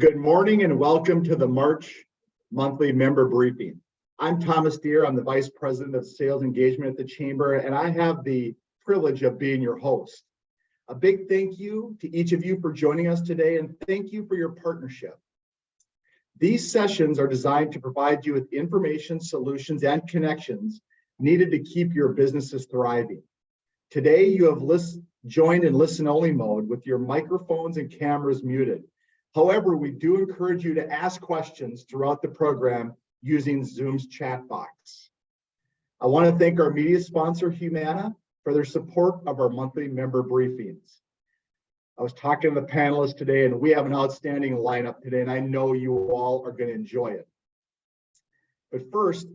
Good morning and welcome to the March monthly member briefing. I'm Thomas Deere. I'm the Vice President of Sales Engagement at the Chamber, and I have the privilege of being your host. A big thank you to each of you for joining us today, and thank you for your partnership. These sessions are designed to provide you with information, solutions, and connections needed to keep your businesses thriving. Today, you have joined in listen-only mode with your microphones and cameras muted. However, we do encourage you to ask questions throughout the program using Zoom's chat box. I want to thank our media sponsor, Humana, for their support of our monthly member briefings. I was talking to the panelists today, and we have an outstanding lineup today, and I know you all are going to enjoy it. But first,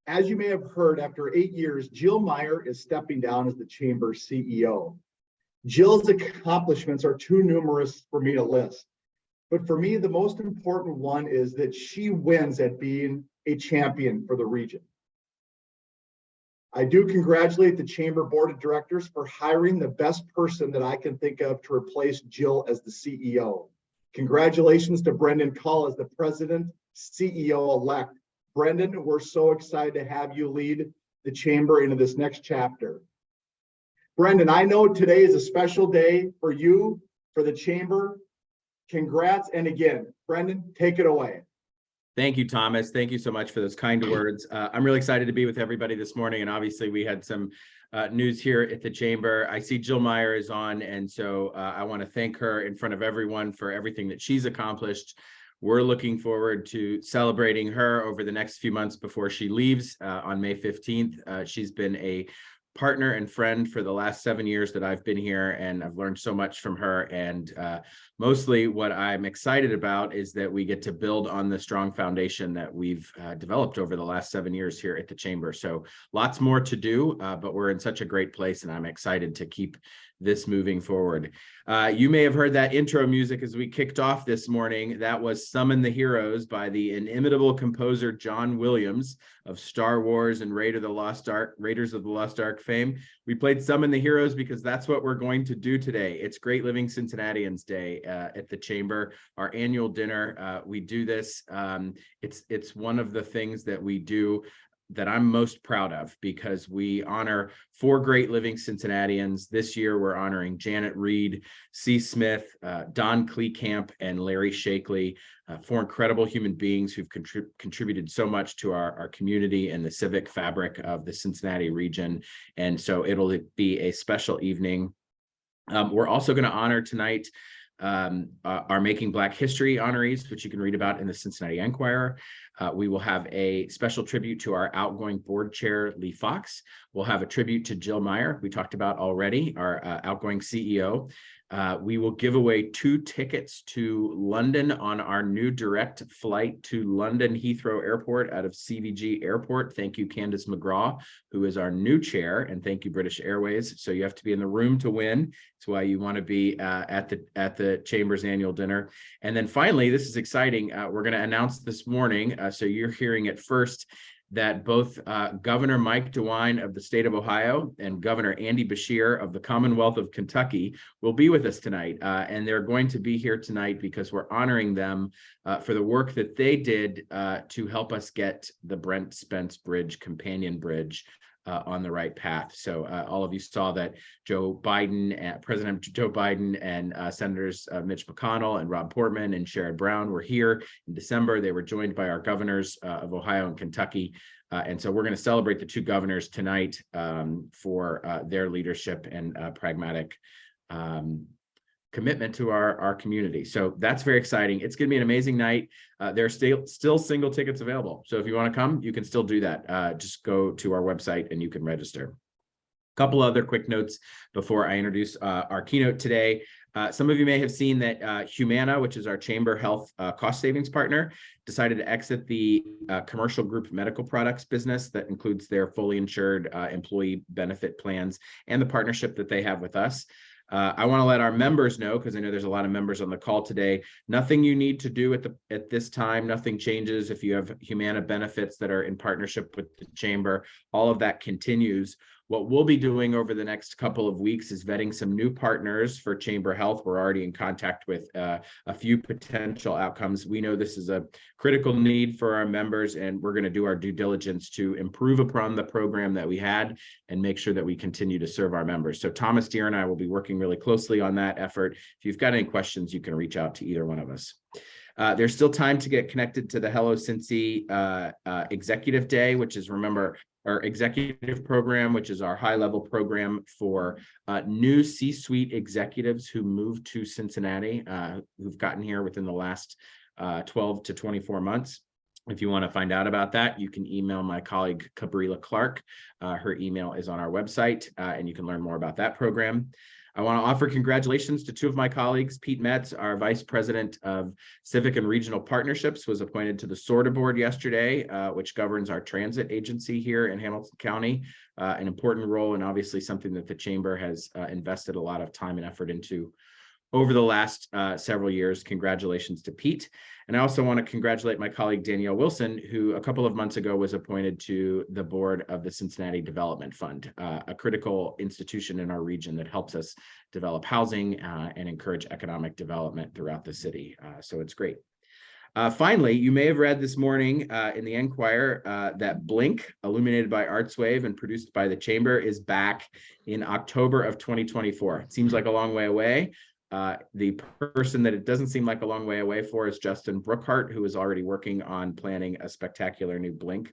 as you may have heard, after 8 years, Jill Meyer is stepping down as the Chamber's CEO. Jill's accomplishments are too numerous for me to list. But for me, the most important one is that she wins at being a champion for the region. I do congratulate the Chamber Board of Directors for hiring the best person that I can think of to replace Jill as the CEO. Congratulations to Brendan Cull as the President, CEO-elect. Brendan, we're so excited to have you lead the Chamber into this next chapter. Brendan, I know today is a special day for you, for the Chamber. Congrats. And again, Brendan, take it away. Thank you, Thomas. Thank you so much for those kind words. I'm really excited to be with everybody this morning. And obviously we had some news here at the Chamber. I see Jill Meyer is on. And so I want to thank her in front of everyone for everything that she's accomplished. We're looking forward to celebrating her over the next few months before she leaves on May 15th. She's been a partner and friend for the last 7 years that I've been here, and I've learned so much from her. And mostly what I'm excited about is that we get to build on the strong foundation that we've developed over the last 7 years here at the Chamber. So lots more to do, but we're in such a great place, and I'm excited to keep this moving forward. You may have heard that intro music as we kicked off this morning. That was Summon the Heroes by the inimitable composer John Williams of Star Wars and Raiders of the Lost Ark fame. We played Summon the Heroes because that's what we're going to do today. It's Great Living Cincinnatians Day at the Chamber, our annual dinner. We do this. It's one of the things that we do that I'm most proud of, because we honor 4 great living Cincinnatians. This year, we're honoring Janet Reed, C. Smith, Don Kleekamp, and Larry Shakely, 4 incredible human beings who've contributed so much to our community and the civic fabric of the Cincinnati region. And so it'll be a special evening. We're also going to honor tonight our Making Black History honorees, which you can read about in the Cincinnati Enquirer. We will have a special tribute to our outgoing board chair, Lee Fox. We'll have a tribute to Jill Meyer, we talked about already, our outgoing CEO. We will give away 2 tickets to London on our new direct flight to London Heathrow Airport out of CVG Airport. Thank you, Candace McGraw, who is our new chair, and thank you, British Airways. So you have to be in the room to win. It's why you want to be at the Chamber's annual dinner. And then finally, this is exciting. We're going to announce this morning, so you're hearing it first, that both Governor Mike DeWine of the state of Ohio and Governor Andy Beshear of the Commonwealth of Kentucky will be with us tonight. And they're going to be here tonight because we're honoring them for the work that they did to help us get the Brent Spence Bridge, companion bridge, on the right path. So all of you saw that President Joe Biden and Senators Mitch McConnell and Rob Portman and Sherrod Brown were here in December. They were joined by our governors of Ohio and Kentucky. And so we're going to celebrate the 2 governors tonight for their leadership and pragmatic commitment to our community. So that's very exciting. It's going to be an amazing night. There are still single tickets available. So if you want to come, you can still do that. Just go to our website and you can register. A couple other quick notes before I introduce our keynote today. Some of you may have seen that Humana, which is our Chamber Health cost savings partner, decided to exit the commercial group medical products business that includes their fully insured employee benefit plans and the partnership that they have with us. I want to let our members know, because I know there's a lot of members on the call today, nothing you need to do at this time, nothing changes. If you have Humana benefits that are in partnership with the Chamber, all of that continues. What we'll be doing over the next couple of weeks is vetting some new partners for Chamber Health. We're already in contact with a few potential outcomes. We know this is a critical need for our members, and we're going to do our due diligence to improve upon the program that we had and make sure that we continue to serve our members. So Thomas Deere and I will be working really closely on that effort. If you've got any questions, you can reach out to either one of us. There's still time to get connected to the Hello Cincy Executive Day, which is, remember, our executive program, which is our high-level program for new C-suite executives who moved to Cincinnati, who've gotten here within the last 12 to 24 months. If you want to find out about that, you can email my colleague, Cabrila Clark. Her email is on our website, and you can learn more about that program. I want to offer congratulations to two of my colleagues. Pete Metz, our Vice President of Civic and Regional Partnerships, was appointed to the SORTA Board yesterday, which governs our transit agency here in Hamilton County, an important role and obviously something that the Chamber has invested a lot of time and effort into over the last several years. Congratulations to Pete. And I also want to congratulate my colleague, Danielle Wilson, who a couple of months ago was appointed to the board of the Cincinnati Development Fund, a critical institution in our region that helps us develop housing and encourage economic development throughout the city. So it's great. Finally, you may have read this morning in the Enquirer that Blink, illuminated by Artswave and produced by the Chamber, is back in October of 2024. It seems like a long way away. The person that it doesn't seem like a long way away for is Justin Brookhart, who is already working on planning a spectacular new Blink.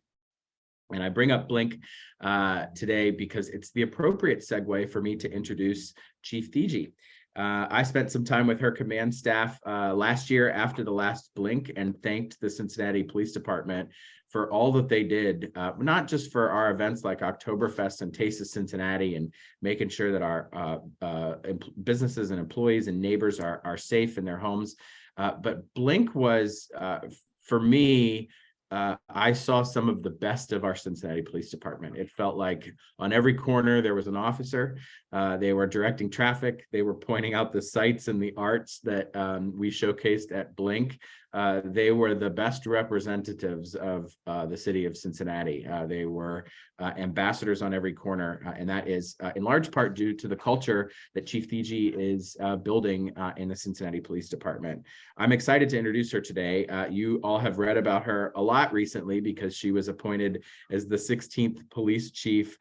And I bring up Blink today because it's the appropriate segue for me to introduce Chief Theetge. I spent some time with her command staff last year after the last Blink and thanked the Cincinnati Police Department for all that they did, not just for our events like Oktoberfest and Taste of Cincinnati and making sure that our businesses and employees and neighbors are safe in their homes, but Blink was, for me, I saw some of the best of our Cincinnati Police Department. It felt like on every corner there was an officer. They were directing traffic. They were pointing out the sights and the arts that we showcased at Blink. They were the best representatives of the city of Cincinnati. They were ambassadors on every corner, and that is in large part due to the culture that Chief Theetge is building in the Cincinnati Police Department. I'm excited to introduce her today. You all have read about her a lot recently because she was appointed as the 16th police chief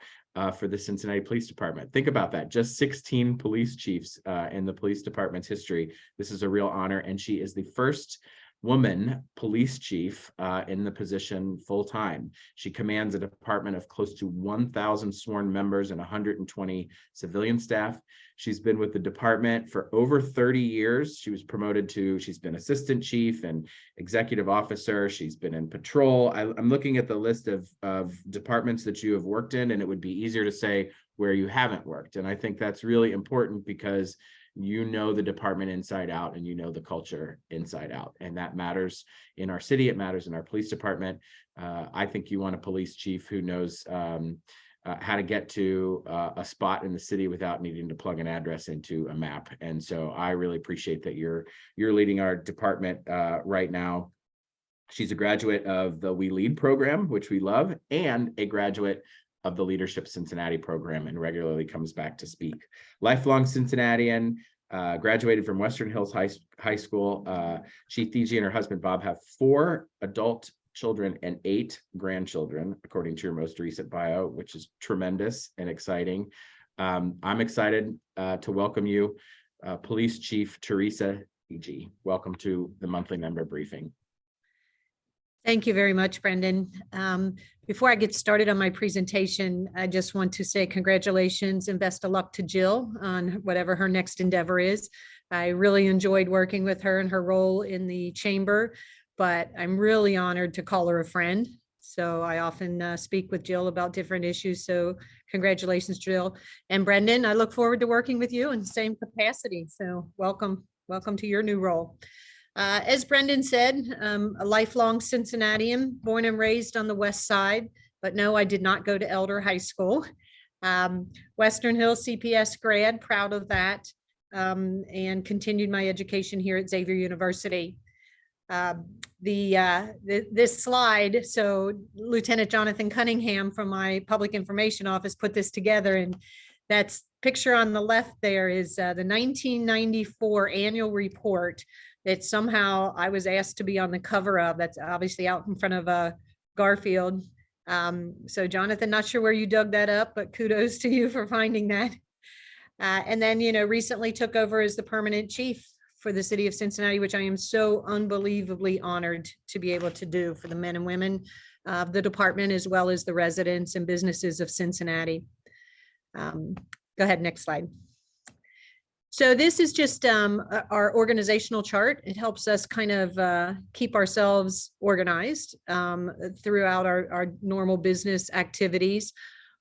for the Cincinnati Police Department. Think about that, just 16 police chiefs in the police department's history. This is a real honor, and she is the first woman police chief in the position full-time. She commands a department of close to 1,000 sworn members and 120 civilian staff. She's been with the department for over 30 years. She's been assistant chief and executive officer. She's been in patrol. I'm looking at the list of departments that you have worked in, and it would be easier to say where you haven't worked. And I think that's really important because you know the department inside out and you know the culture inside out. And that matters in our city. It matters in our police department. I think you want a police chief who knows how to get to a spot in the city without needing to plug an address into a map. And so I really appreciate that you're leading our department right now. She's a graduate of the We Lead program, which we love, and a graduate of the Leadership Cincinnati program, and regularly comes back to speak. Lifelong Cincinnatian, graduated from Western Hills High School. Chief Theetge and her husband, Bob, have 4 adult children and 8 grandchildren, according to your most recent bio, which is tremendous and exciting. I'm excited to welcome you, Police Chief Teresa Theetge. Welcome to the monthly member briefing. Thank you very much, Brendan. Before I get started on my presentation, I just want to say congratulations and best of luck to Jill on whatever her next endeavor is. I really enjoyed working with her in her role in the chamber, but I'm really honored to call her a friend. So I often speak with Jill about different issues. So congratulations, Jill. And Brendan, I look forward to working with you in the same capacity. So welcome to your new role. As Brendan said, a lifelong Cincinnatian, born and raised on the west side, but no, I did not go to Elder High School. Western Hills CPS grad, proud of that, and continued my education here at Xavier University. this slide. So Lieutenant Jonathan Cunningham from my public information office put this together, and that's picture on the left there is the 1994 annual report that somehow I was asked to be on the cover of. That's obviously out in front of Garfield. So Jonathan, not sure where you dug that up, but kudos to you for finding that. And then, recently took over as the permanent chief for the city of Cincinnati, which I am so unbelievably honored to be able to do for the men and women of the department, as well as the residents and businesses of Cincinnati. Go ahead, next slide. So this is just our organizational chart. It helps us kind of keep ourselves organized throughout our normal business activities.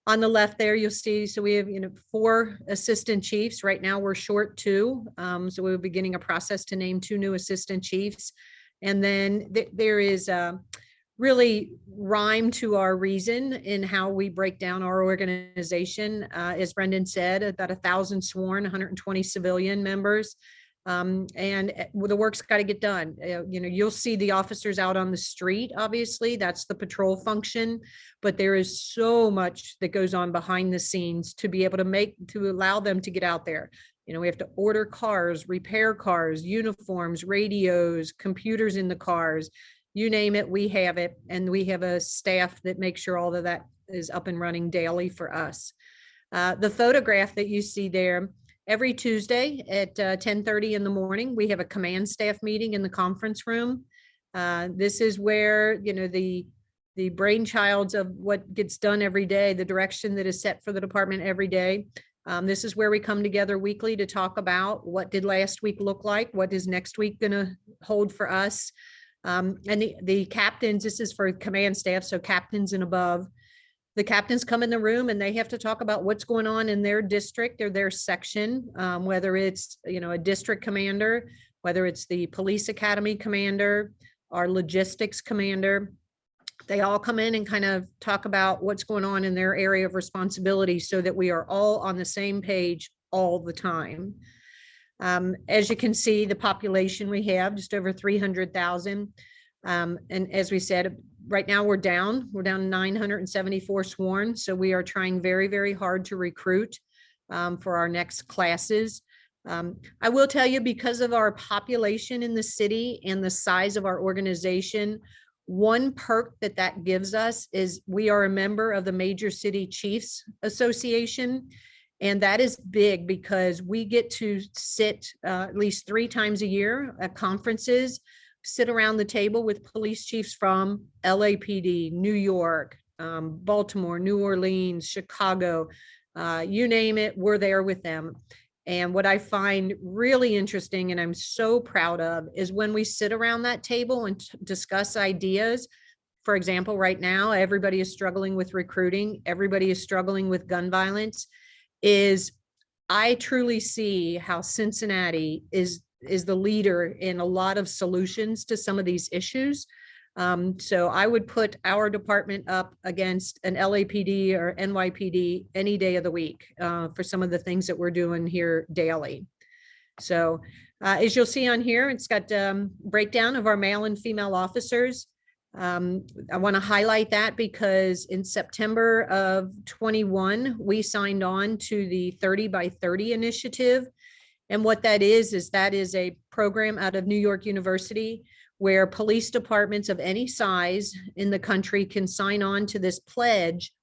On the left there, you'll see, so we have 4 assistant chiefs. Right now we're short 2. So we're beginning a process to name 2 new assistant chiefs. And then there is really rhyme to our reason in how we break down our organization. As Brendan said, about 1,000 sworn, 120 civilian members. And the work's got to get done. You'll see the officers out on the street, obviously, that's the patrol function, but there is so much that goes on behind the scenes to be able to allow them to get out there. We have to order cars, repair cars, uniforms, radios, computers in the cars, you name it, we have it. And we have a staff that makes sure all of that is up and running daily for us. The photograph that you see there, every Tuesday at 10:30 in the morning, we have a command staff meeting in the conference room. This is where, the brainchilds of what gets done every day, the direction that is set for the department every day. This is where we come together weekly to talk about what did last week look like, what is next week going to hold for us. And the captains, this is for command staff, so captains and above. The captains come in the room and they have to talk about what's going on in their district or their section, whether it's, a district commander, whether it's the police academy commander, our logistics commander. They all come in and kind of talk about what's going on in their area of responsibility so that we are all on the same page all the time. As you can see, the population we have, just over 300,000. And as we said, right now we're down 974 sworn. So we are trying very, very hard to recruit for our next classes. I will tell you, because of our population in the city and the size of our organization, one perk that gives us is we are a member of the Major City Chiefs Association. And that is big because we get to sit at least 3 times a year at conferences, sit around the table with police chiefs from LAPD, New York, Baltimore, New Orleans, Chicago, you name it, we're there with them. And what I find really interesting and I'm so proud of is when we sit around that table and discuss ideas. For example, right now, everybody is struggling with recruiting. Everybody is struggling with gun violence. I truly see how Cincinnati is the leader in a lot of solutions to some of these issues. So I would put our department up against an LAPD or NYPD any day of the week for some of the things that we're doing here daily. So as you'll see on here, it's got breakdown of our male and female officers. I want to highlight that because in September of 21, we signed on to the 30 by 30 initiative. And what that is a program out of New York University where police departments of any size in the country can sign on to this pledge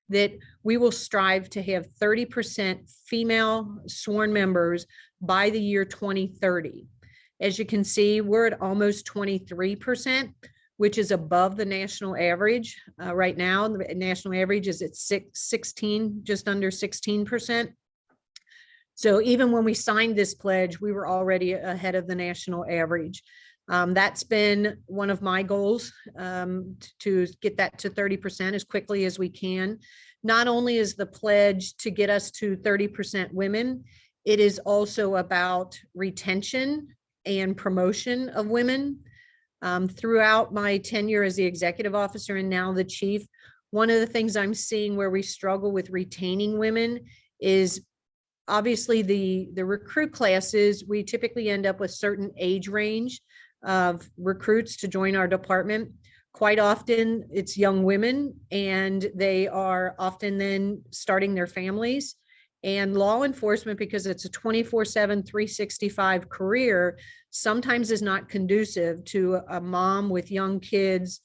that we will strive to have 30% female sworn members by the year 2030. As you can see, we're at almost 23%. Which is above the national average. Right now, the national average is at 16, just under 16%. So even when we signed this pledge, we were already ahead of the national average. That's been one of my goals, to get that to 30% as quickly as we can. Not only is the pledge to get us to 30% women, it is also about retention and promotion of women. Throughout my tenure as the executive officer and now the chief, one of the things I'm seeing where we struggle with retaining women is obviously the recruit classes, we typically end up with certain age range. of recruits to join our department. Quite often it's young women, and they are often then starting their families. And law enforcement, because it's a 24/7, 365 career, sometimes is not conducive to a mom with young kids,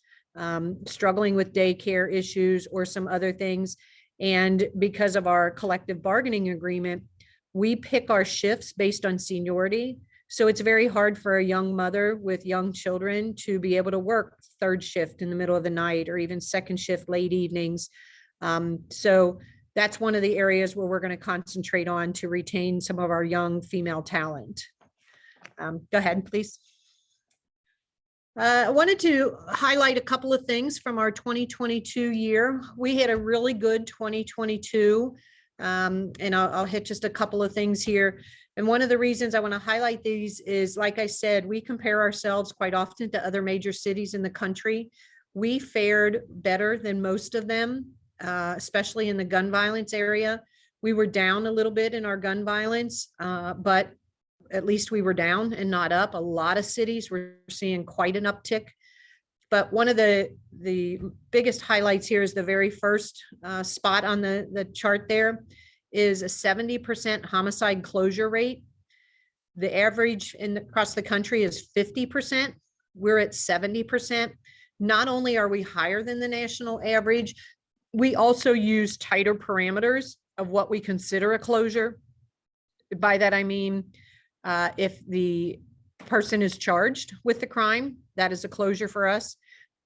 struggling with daycare issues or some other things. And because of our collective bargaining agreement, we pick our shifts based on seniority. So it's very hard for a young mother with young children to be able to work third shift in the middle of the night, or even second shift late evenings. So that's one of the areas where we're going to concentrate on to retain some of our young female talent. Go ahead, please. I wanted to highlight a couple of things from our 2022 year. We had a really good 2022, and I'll hit just a couple of things here. And one of the reasons I want to highlight these is, like I said, we compare ourselves quite often to other major cities in the country. We fared better than most of them, especially in the gun violence area. We were down a little bit in our gun violence, but at least we were down and not up. A lot of cities were seeing quite an uptick. But one of the biggest highlights here is the very first spot on the chart there is a 70% homicide closure rate. The average across the country is 50%. We're at 70%. Not only are we higher than the national average, we also use tighter parameters of what we consider a closure. By that, I mean, if the person is charged with the crime, that is a closure for us.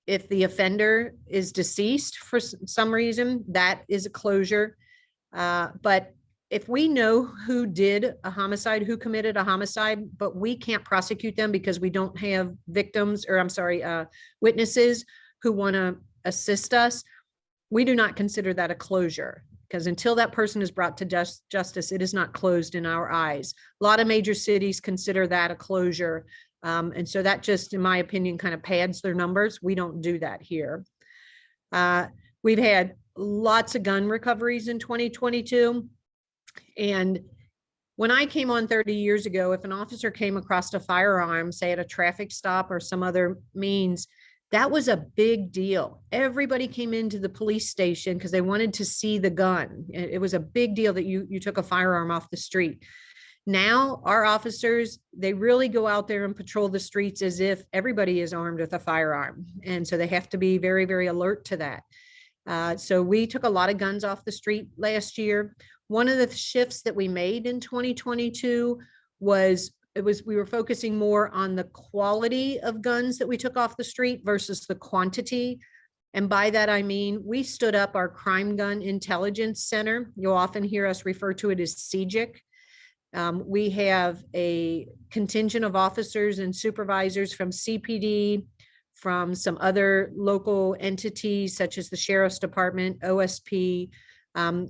If the offender is deceased for some reason, that is a closure. But if we know who did a homicide, who committed a homicide, but we can't prosecute them because we don't have victims, or I'm sorry, witnesses who want to assist us, we do not consider that a closure, because until that person is brought to justice, it is not closed in our eyes. A lot of major cities consider that a closure. And so that just, in my opinion, kind of pads their numbers. We don't do that here. We've had lots of gun recoveries in 2022. And when I came on 30 years ago, if an officer came across a firearm, say at a traffic stop or some other means, that was a big deal. Everybody came into the police station because they wanted to see the gun. It was a big deal that you took a firearm off the street. Now our officers, they really go out there and patrol the streets as if everybody is armed with a firearm. And so they have to be very, very alert to that. So we took a lot of guns off the street last year. One of the shifts that we made in 2022 was we were focusing more on the quality of guns that we took off the street versus the quantity. And by that, I mean, we stood up our Crime Gun Intelligence Center. You'll often hear us refer to it as CJIC. We have a contingent of officers and supervisors from CPD, from some other local entities such as the Sheriff's Department, OSP.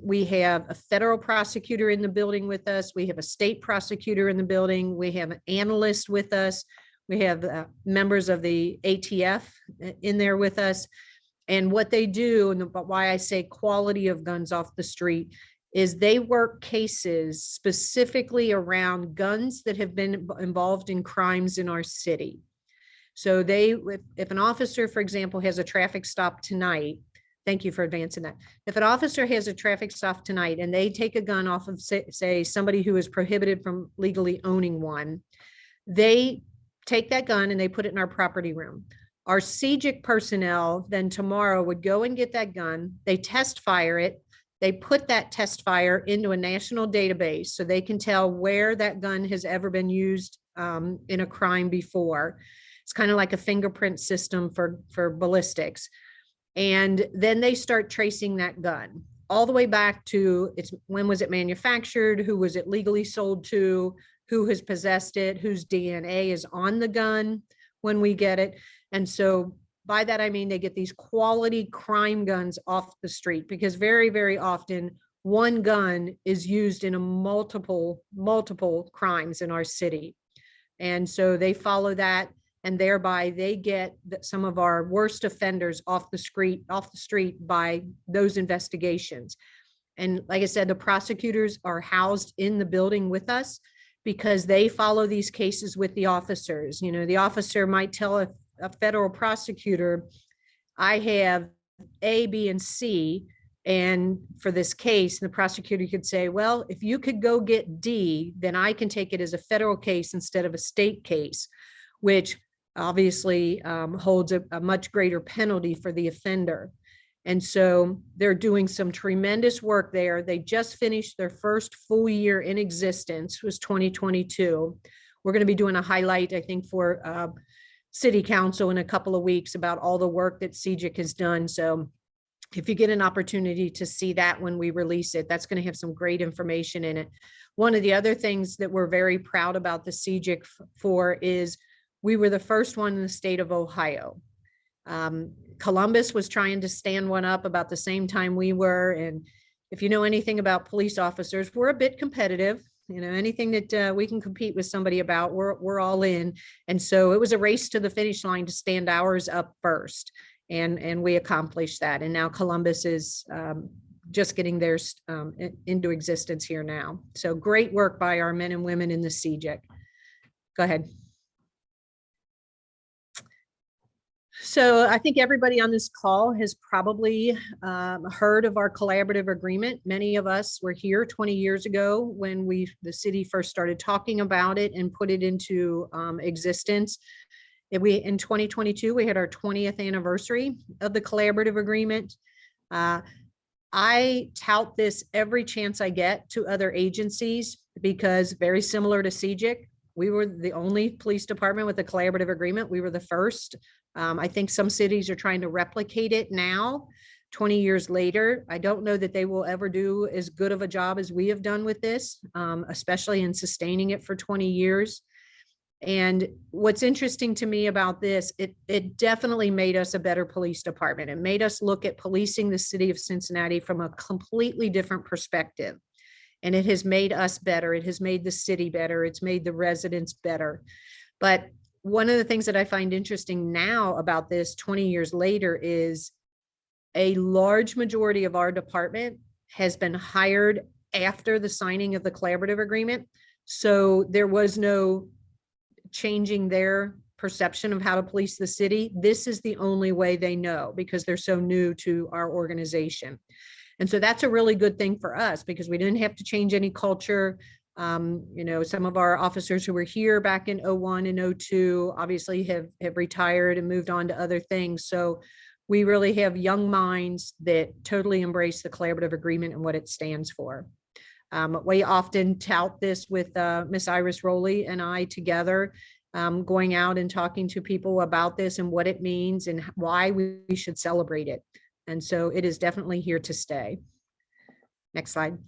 We have a federal prosecutor in the building with us. We have a state prosecutor in the building. We have an analyst with us. We have members of the ATF in there with us. And what they do, and why I say quality of guns off the street, is they work cases specifically around guns that have been involved in crimes in our city. So if an officer, for example, has a traffic stop tonight, thank you for advancing that. If an officer has a traffic stop tonight and they take a gun off of, say, somebody who is prohibited from legally owning one, they take that gun and they put it in our property room. Our CJIC personnel then tomorrow would go and get that gun. They test fire it. They put that test fire into a national database so they can tell where that gun has ever been used in a crime before. It's kind of like a fingerprint system for ballistics. And then they start tracing that gun all the way back to when was it manufactured, who was it legally sold to, who has possessed it, whose DNA is on the gun when we get it. And so by that, I mean, they get these quality crime guns off the street, because very, very often one gun is used in multiple crimes in our city. And so they follow that, and thereby they get some of our worst offenders off the street by those investigations. And like I said, the prosecutors are housed in the building with us, because they follow these cases with the officers. You know, the officer might tell a federal prosecutor, I have A, B, and C, and for this case, the prosecutor could say, well, if you could go get D, then I can take it as a federal case instead of a state case, which obviously holds a much greater penalty for the offender. And so they're doing some tremendous work there. They just finished their first full year in existence, was 2022. We're going to be doing a highlight, I think, for City Council in a couple of weeks about all the work that Theetge has done. So if you get an opportunity to see that when we release it, that's going to have some great information in it. One of the other things that we're very proud about the Theetge for is we were the first one in the state of Ohio. Columbus was trying to stand one up about the same time we were. And if you know anything about police officers, we're a bit competitive. You know, anything that we can compete with somebody about, we're all in. And so it was a race to the finish line to stand ours up first. And we accomplished that. And now Columbus is just getting theirs into existence here now. So great work by our men and women in the Theetge. Go ahead. So I think everybody on this call has probably heard of our collaborative agreement. Many of us were here 20 years ago when the city first started talking about it and put it into existence. In 2022, we had our 20th anniversary of the collaborative agreement. I tout this every chance I get to other agencies because very similar to Theetge, we were the only police department with a collaborative agreement. We were the first. I think some cities are trying to replicate it now, 20 years later. I don't know that they will ever do as good of a job as we have done with this, especially in sustaining it for 20 years. And what's interesting to me about this, it definitely made us a better police department. It made us look at policing the city of Cincinnati from a completely different perspective. And it has made us better. It has made the city better. It's made the residents better. But one of the things that I find interesting now about this 20 years later is a large majority of our department has been hired after the signing of the collaborative agreement. So there was no changing their perception of how to police the city. This is the only way they know because they're so new to our organization. And so that's a really good thing for us because we didn't have to change any culture. You know, some of our officers who were here back in 01 and 02 obviously have retired and moved on to other things. So we really have young minds that totally embrace the collaborative agreement and what it stands for. We often tout this with Miss Iris Rowley and I together, going out and talking to people about this and what it means and why we should celebrate it. And so it is definitely here to stay. Next slide.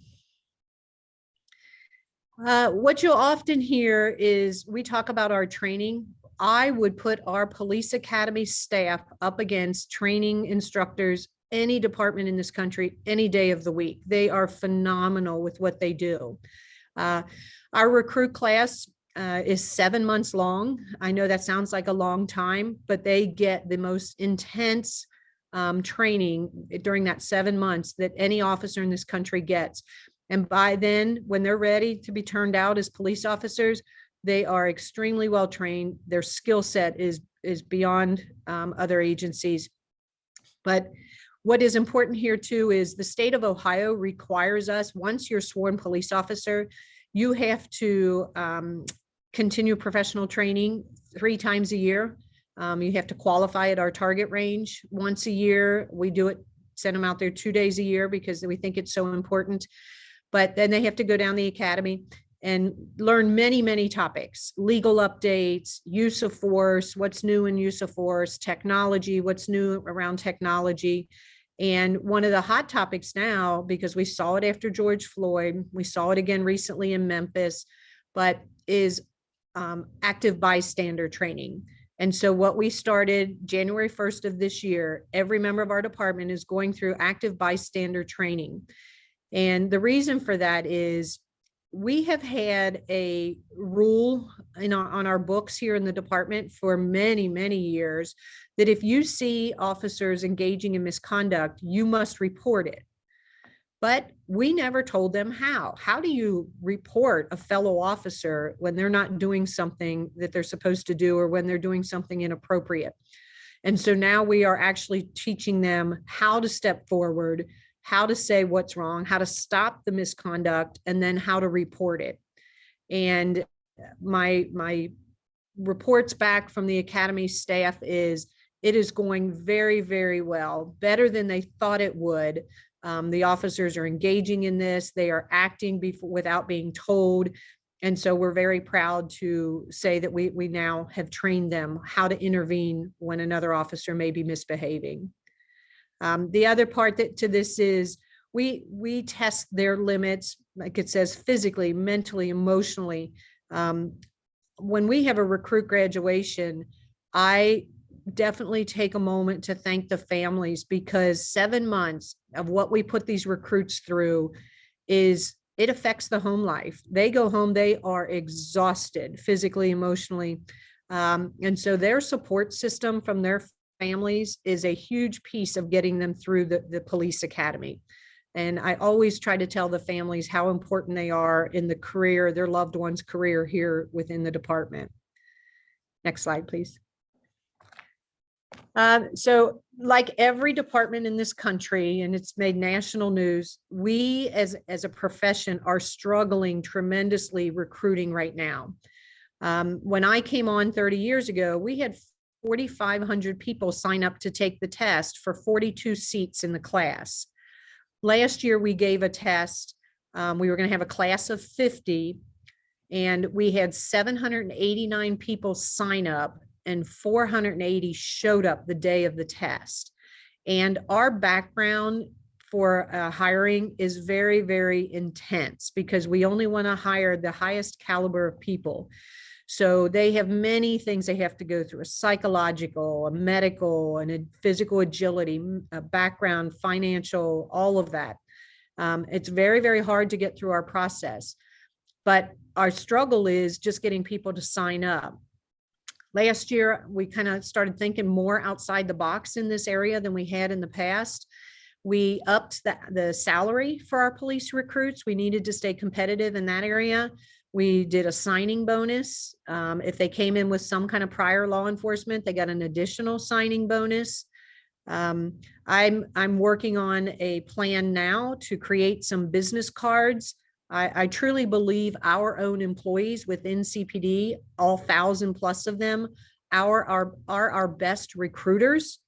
What you'll often hear is we talk about our training. I would put our police academy staff up against training instructors, any department in this country, any day of the week. They are phenomenal with what they do. Our recruit class is 7 months long. I know that sounds like a long time, but they get the most intense training during that 7 months that any officer in this country gets. And by then, when they're ready to be turned out as police officers, they are extremely well trained. Their skill set is beyond other agencies. But what is important here too is the state of Ohio requires us, once you're sworn police officer, you have to continue professional training 3 times a year. You have to qualify at our target range once a year. We do it, send them out there 2 days a year because we think it's so important. But then they have to go down the academy and learn many, many topics: legal updates, use of force, what's new in use of force, technology, what's new around technology. And one of the hot topics now, because we saw it after George Floyd, we saw it again recently in Memphis, but is active bystander training. And so what we started January 1st of this year, every member of our department is going through active bystander training. And the reason for that is we have had a rule on our books here in the department for many, many years that if you see officers engaging in misconduct, you must report it. But we never told them how. How do you report a fellow officer when they're not doing something that they're supposed to do, or when they're doing something inappropriate? And so now we are actually teaching them how to step forward, how to say what's wrong, how to stop the misconduct, and then how to report it. And my reports back from the Academy staff is it is going very, very well, better than they thought it would. The officers are engaging in this. They are acting without being told. And so we're very proud to say that we now have trained them how to intervene when another officer may be misbehaving. The other part to this is we test their limits, like it says, physically, mentally, emotionally. When we have a recruit graduation, I definitely take a moment to thank the families, because 7 months of what we put these recruits through it affects the home life. They go home, they are exhausted physically, emotionally. And so their support system from their families is a huge piece of getting them through the police academy. And I always try to tell the families how important they are in the career, their loved one's career here within the department. Next slide, please. So like every department in this country, and it's made national news, we as a profession are struggling tremendously recruiting right now. When I came on 30 years ago, we had 4,500 people sign up to take the test for 42 seats in the class. Last year, we gave a test. We were going to have a class of 50, and we had 789 people sign up, and 480 showed up the day of the test. And our background for hiring is very, very intense, because we only want to hire the highest caliber of people. So they have many things they have to go through: a psychological, a medical, and a physical agility, a background, financial, all of that. It's very, very hard to get through our process. But our struggle is just getting people to sign up. Last year, we kind of started thinking more outside the box in this area than we had in the past. We upped the salary for our police recruits. We needed to stay competitive in that area. We did a signing bonus. If they came in with some kind of prior law enforcement, they got an additional signing bonus. I'm working on a plan now to create some business cards. I truly believe our own employees within CPD, all 1,000 plus of them, are our best recruiters.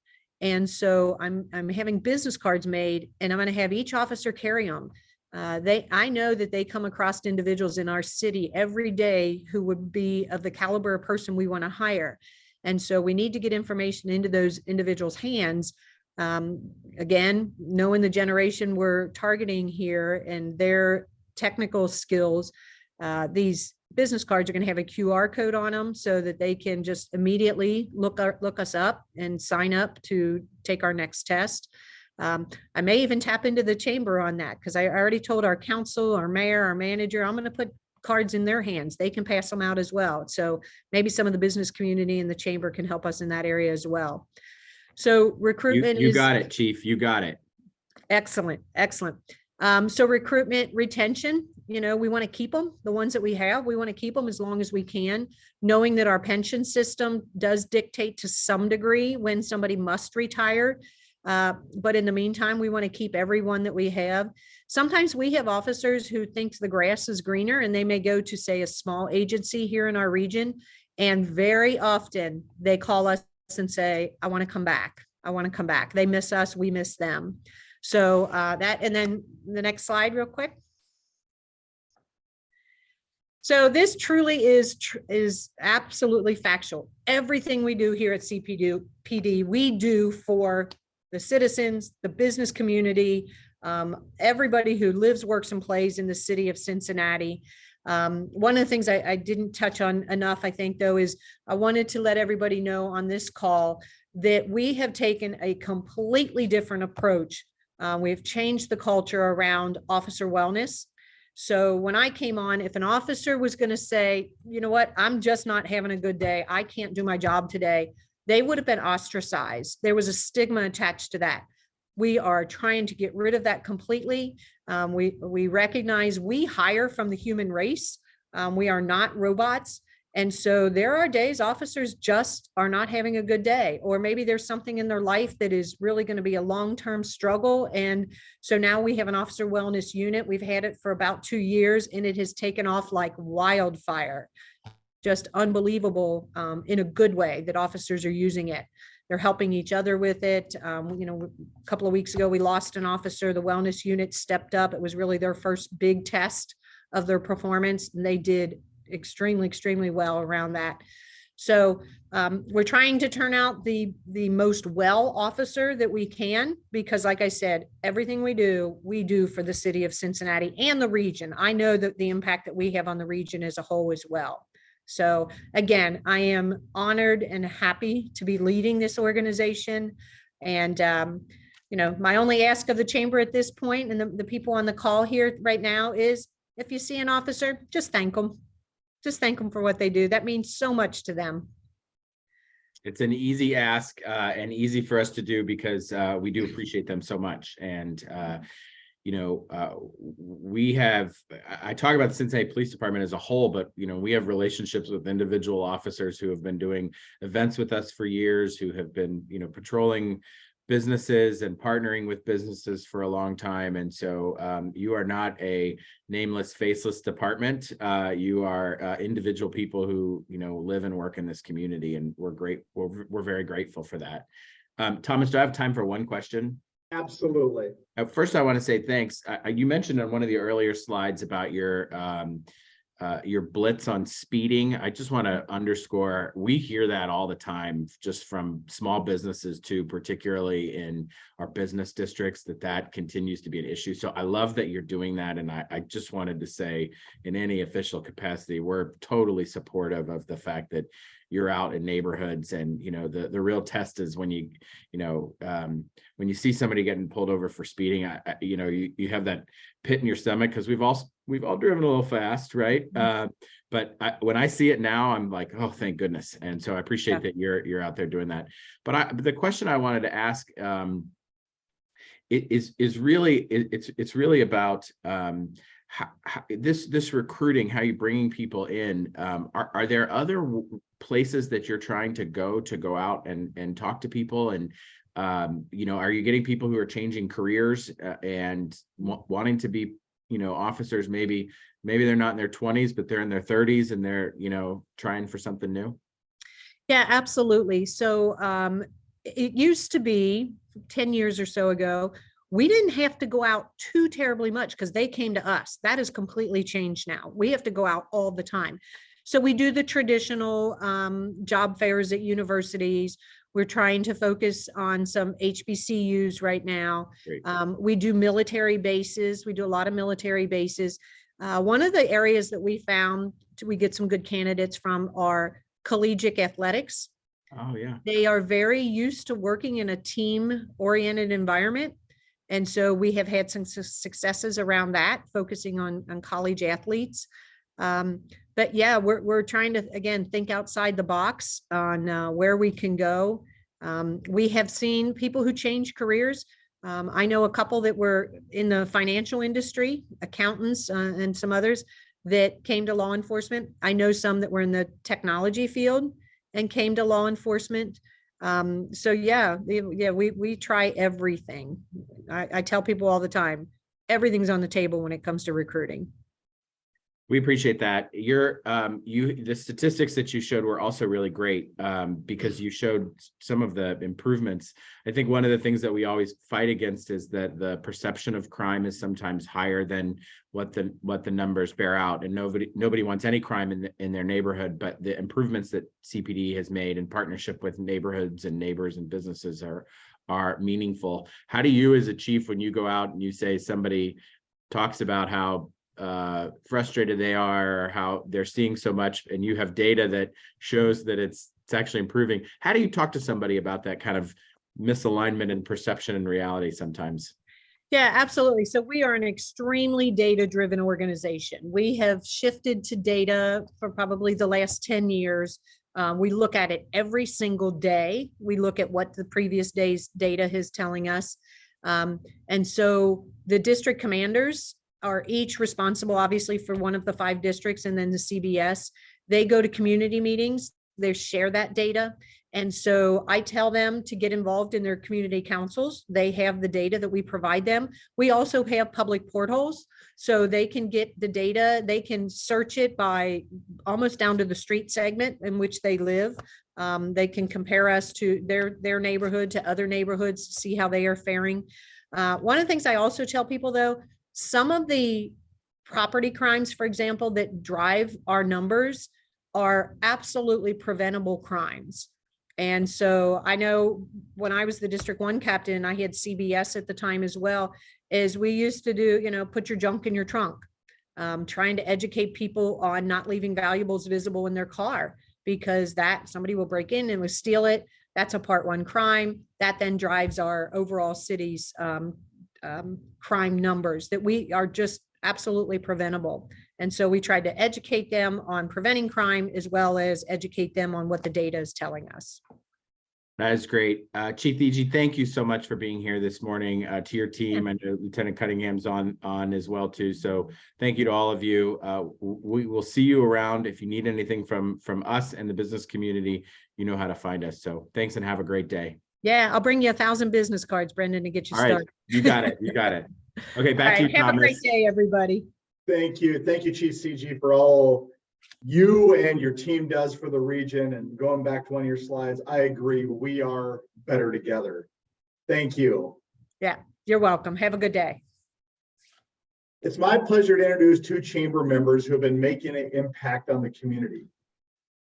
And so I'm having business cards made, and I'm going to have each officer carry them. I know that they come across individuals in our city every day who would be of the caliber of person we want to hire. And so we need to get information into those individuals' hands. Again, knowing the generation we're targeting here and their technical skills, these business cards are going to have a QR code on them so that they can just immediately look us up and sign up to take our next test. I may even tap into the chamber on that, because I already told our council, our mayor, our manager, I'm going to put cards in their hands. They can pass them out as well. So maybe some of the business community and the chamber can help us in that area as well. So recruitment you got it, Chief. You got it. Excellent. Excellent. So recruitment, retention, we want to keep them, the ones that we have, we want to keep them as long as we can, knowing that our pension system does dictate to some degree when somebody must retire. But in the meantime, we want to keep everyone that we have. Sometimes we have officers who think the grass is greener, and they may go to, say, a small agency here in our region. And very often they call us and say, I want to come back. I want to come back. They miss us. We miss them. So and then the next slide real quick. So this truly is absolutely factual. Everything we do here at CPD, we do for the citizens, the business community, everybody who lives, works, and plays in the city of Cincinnati. One of the things I didn't touch on enough, I think, though, is I wanted to let everybody know on this call that we have taken a completely different approach. We've changed the culture around officer wellness. So when I came on, if an officer was going to say, you know what, I'm just not having a good day, I can't do my job today, they would have been ostracized. There was a stigma attached to that. We are trying to get rid of that completely. We recognize we hire from the human race. We are not robots. And so there are days officers just are not having a good day, or maybe there's something in their life that is really going to be a long-term struggle. And so now we have an officer wellness unit. We've had it for about 2 years, and it has taken off like wildfire. Just unbelievable, in a good way that officers are using it. They're helping each other with it. A couple of weeks ago, we lost an officer. The wellness unit stepped up. It was really their first big test of their performance, and they did extremely, extremely well around that. So we're trying to turn out the most well officer that we can, because like I said, everything we do for the city of Cincinnati and the region. I know that the impact that we have on the region as a whole as well. So again, I am honored and happy to be leading this organization. And, my only ask of the chamber at this point, and the people on the call here right now, is if you see an officer, just thank them. Just thank them for what they do. That means so much to them. It's an easy ask and easy for us to do because we do appreciate them so much. And I talk about the Cincinnati Police Department as a whole, but, we have relationships with individual officers who have been doing events with us for years, who have been, patrolling businesses and partnering with businesses for a long time. And so you are not a nameless, faceless department. You are individual people who, live and work in this community. And we're very grateful for that. Thomas, do I have time for one question? Absolutely. First, I want to say thanks. You mentioned on one of the earlier slides about your blitz on speeding. I just want to underscore, we hear that all the time, just from small businesses too, particularly in our business districts, that continues to be an issue. So I love that you're doing that. And I just wanted to say, in any official capacity, we're totally supportive of the fact that you're out in neighborhoods. And, the real test is when you see somebody getting pulled over for speeding, you have that pit in your stomach, because we've all driven a little fast, right? But when I see it now, I'm like, oh, thank goodness. And so I appreciate that you're out there doing that. But the question I wanted to ask is really about how this recruiting, how you bringing people in. Are there other places that you're trying to go out and talk to people? And are you getting people who are changing careers and wanting to be officers? Maybe they're not in their 20s, but they're in their 30s, and they're trying for something new. Yeah, absolutely. So it used to be 10 years or so ago, we didn't have to go out too terribly much because they came to us. That has completely changed now. We have to go out all the time. So we do the traditional job fairs at universities. We're trying to focus on some HBCUs right now. We do military bases. We do a lot of military bases. One of the areas that we found we get some good candidates from are collegiate athletics. Oh, yeah. They are very used to working in a team-oriented environment. And so we have had some successes around that, focusing on college athletes. But yeah, we're trying to, again, think outside the box on where we can go. We have seen people who change careers. I know a couple that were in the financial industry, accountants, and some others that came to law enforcement. I know some that were in the technology field and came to law enforcement. So yeah, we try everything. I tell people all the time, everything's on the table when it comes to recruiting. We appreciate that. The statistics that you showed were also really great because you showed some of the improvements. I think one of the things that we always fight against is that the perception of crime is sometimes higher than what the numbers bear out, and nobody wants any crime in their neighborhood. But the improvements that CPD has made in partnership with neighborhoods and neighbors and businesses are meaningful. How do you, as a chief, when you go out and you say somebody talks about how frustrated they are, or how they're seeing so much, and you have data that shows that it's actually improving, how do you talk to somebody about that kind of misalignment in perception and reality sometimes? Yeah, absolutely. So we are an extremely data-driven organization. We have shifted to data for probably the last 10 years. We look at it every single day. We look at what the previous day's data is telling us. And so the district commanders are each responsible, obviously, for one of the 5 districts, and then the CBS. They go to community meetings, they share that data. And so I tell them to get involved in their community councils. They have the data that we provide them. We also have public portals, so they can get the data. They can search it by almost down to the street segment in which they live. They can compare us to their neighborhood to other neighborhoods to see how they are faring. One of the things I also tell people, though, some of the property crimes, for example, that drive our numbers are absolutely preventable crimes. And so I know when I was the District 1 captain, I had CBS at the time as well, is we used to do, put your junk in your trunk, trying to educate people on not leaving valuables visible in their car, because that somebody will break in and will steal it. That's a Part 1 crime. That then drives our overall city's crime numbers, that we are just absolutely preventable. And so we tried to educate them on preventing crime, as well as educate them on what the data is telling us. That is great. Chief Theetge, thank you so much for being here this morning, to your team, and Lieutenant Cunningham's on as well too. So thank you to all of you. We will see you around. If you need anything from us and the business community, you know how to find us. So thanks and have a great day. Yeah, I'll bring you 1,000 business cards, Brendan, to get you started. You got it. You got it. Okay, back to you, Have Thomas. a great day, everybody. Thank you, Chief CG, for all you and your team does for the region. And going back to one of your slides, I agree, we are better together. Thank you. Yeah, you're welcome. Have a good day. It's my pleasure to introduce 2 chamber members who have been making an impact on the community.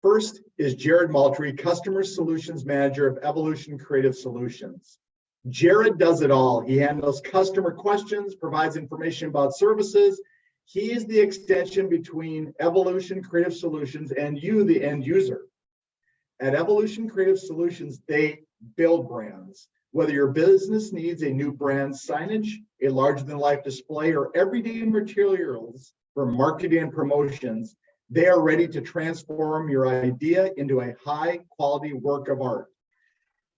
First is Jared Moultrie, Customer Solutions Manager of Evolution Creative Solutions. Jared does it all. He handles customer questions, provides information about services. He is the extension between Evolution Creative Solutions and you, the end user. At Evolution Creative Solutions, they build brands. Whether your business needs a new brand signage, a larger-than-life display, or everyday materials for marketing and promotions, they are ready to transform your idea into a high-quality work of art.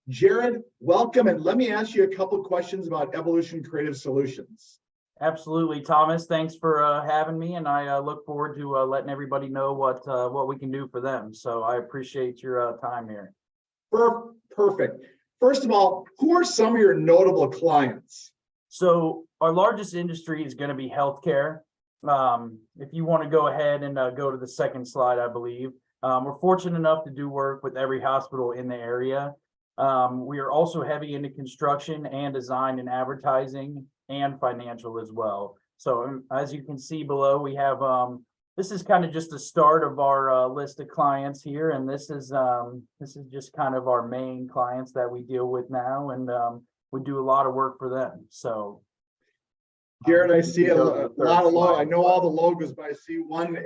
Jared, welcome, and let me ask you a couple of questions about Evolution Creative Solutions. Absolutely, Thomas. Thanks for having me, and I look forward to letting everybody know what we can do for them. So I appreciate your time here. Perfect. First of all, who are some of your notable clients? So our largest industry is going to be healthcare. If you want to go ahead and go to the second slide, I believe. We're fortunate enough to do work with every hospital in the area. We are also heavy into construction and design and advertising and financial as well. So as you can see below, we have this is kind of just the start of our list of clients here, and this is just kind of our main clients that we deal with now, and we do a lot of work for them. So Jared, I see a lot of logos. I know all the logos, but I see one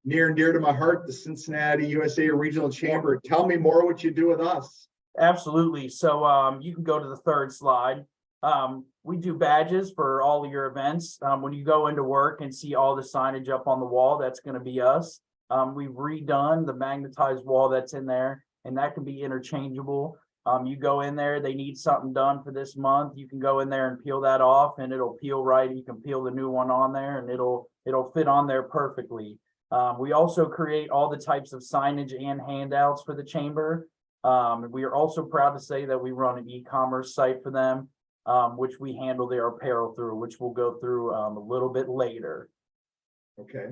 near and dear to my heart, the Cincinnati USA Regional Chamber. Tell me more what you do with us. Absolutely. So you can go to the third slide. We do badges for all of your events. When you go into work and see all the signage up on the wall, that's going to be us. We've redone the magnetized wall that's in there, and that can be interchangeable. You go in there, they need something done for this month. You can go in there and peel that off, and it'll peel right. You can peel the new one on there, and it'll fit on there perfectly. We also create all the types of signage and handouts for the chamber. We are also proud to say that we run an e-commerce site for them, which we handle their apparel through, which we'll go through a little bit later. Okay.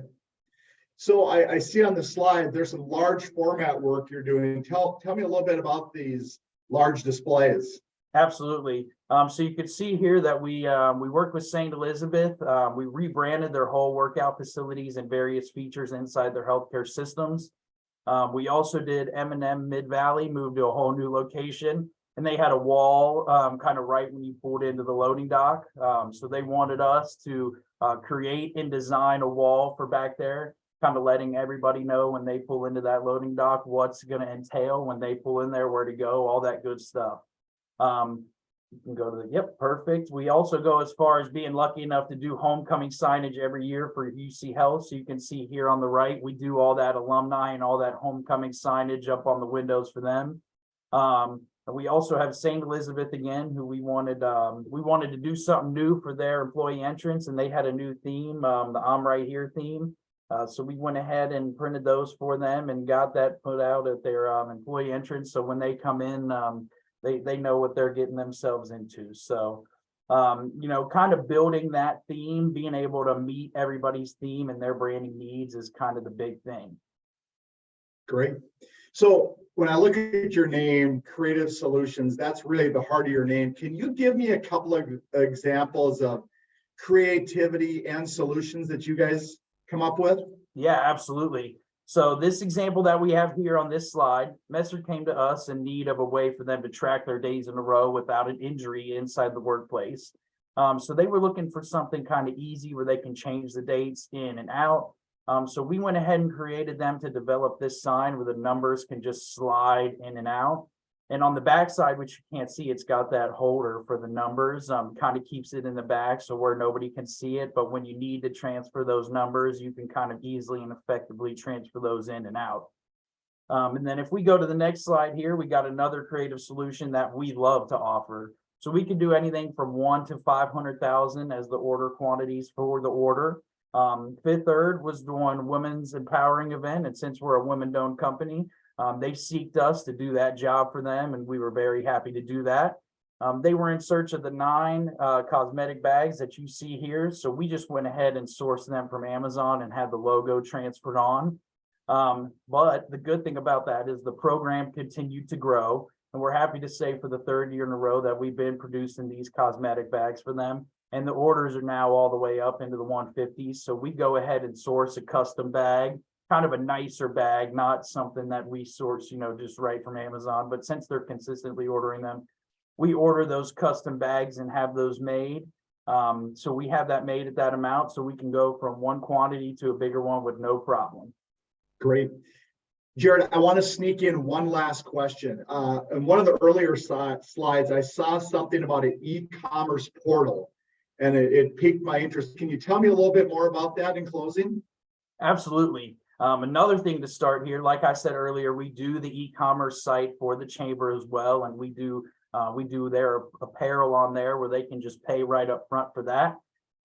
So I see on the slide, there's some large format work you're doing. Tell me a little bit about these large displays. Absolutely. So you can see here that we worked with St. Elizabeth. We rebranded their whole workout facilities and various features inside their healthcare systems. We also did M&M Mid-Valley, moved to a whole new location, and they had a wall kind of right when you pulled into the loading dock. So they wanted us to create and design a wall for back there, kind of letting everybody know when they pull into that loading dock, what's going to entail when they pull in there, where to go, all that good stuff. You can go to the, yep, perfect. We also go as far as being lucky enough to do homecoming signage every year for UC Health. So you can see here on the right, we do all that alumni and all that homecoming signage up on the windows for them. We also have St. Elizabeth again, who we wanted to do something new for their employee entrance, and they had a new theme, the I'm Right Here theme. So we went ahead and printed those for them and got that put out at their employee entrance. So when they come in, they know what they're getting themselves into. So, kind of building that theme, being able to meet everybody's theme and their branding needs is kind of the big thing. Great. So when I look at your name, Creative Solutions, that's really the heart of your name. Can you give me a couple of examples of creativity and solutions that you guys come up with? Yeah, absolutely. So this example that we have here on this slide, Messer came to us in need of a way for them to track their days in a row without an injury inside the workplace. So they were looking for something kind of easy where they can change the dates in and out. So we went ahead and created them to develop this sign where the numbers can just slide in and out. And on the back side, which you can't see, it's got that holder for the numbers, kind of keeps it in the back so where nobody can see it. But when you need to transfer those numbers, you can kind of easily and effectively transfer those in and out. And then if we go to the next slide here, we got another creative solution that we love to offer. So we can do anything from 1 to 500,000 as the order quantities for the order. Fifth Third was doing women's empowering event, and since we're a women-owned company, they seeked us to do that job for them, and we were very happy to do that. They were in search of the 9 cosmetic bags that you see here, so we just went ahead and sourced them from Amazon and had the logo transferred on. But the good thing about that is the program continued to grow, and we're happy to say for the 3rd year in a row that we've been producing these cosmetic bags for them. And the orders are now all the way up into the 150s. So we go ahead and source a custom bag, kind of a nicer bag, not something that we source, just right from Amazon. But since they're consistently ordering them, we order those custom bags and have those made. So we have that made at that amount, so we can go from one quantity to a bigger one with no problem. Great. Jared, I want to sneak in one last question. In one of the earlier slides, I saw something about an e-commerce portal, and it piqued my interest. Can you tell me a little bit more about that in closing? Absolutely. Another thing to start here, like I said earlier, we do the e-commerce site for the chamber as well, and we do their apparel on there where they can just pay right up front for that.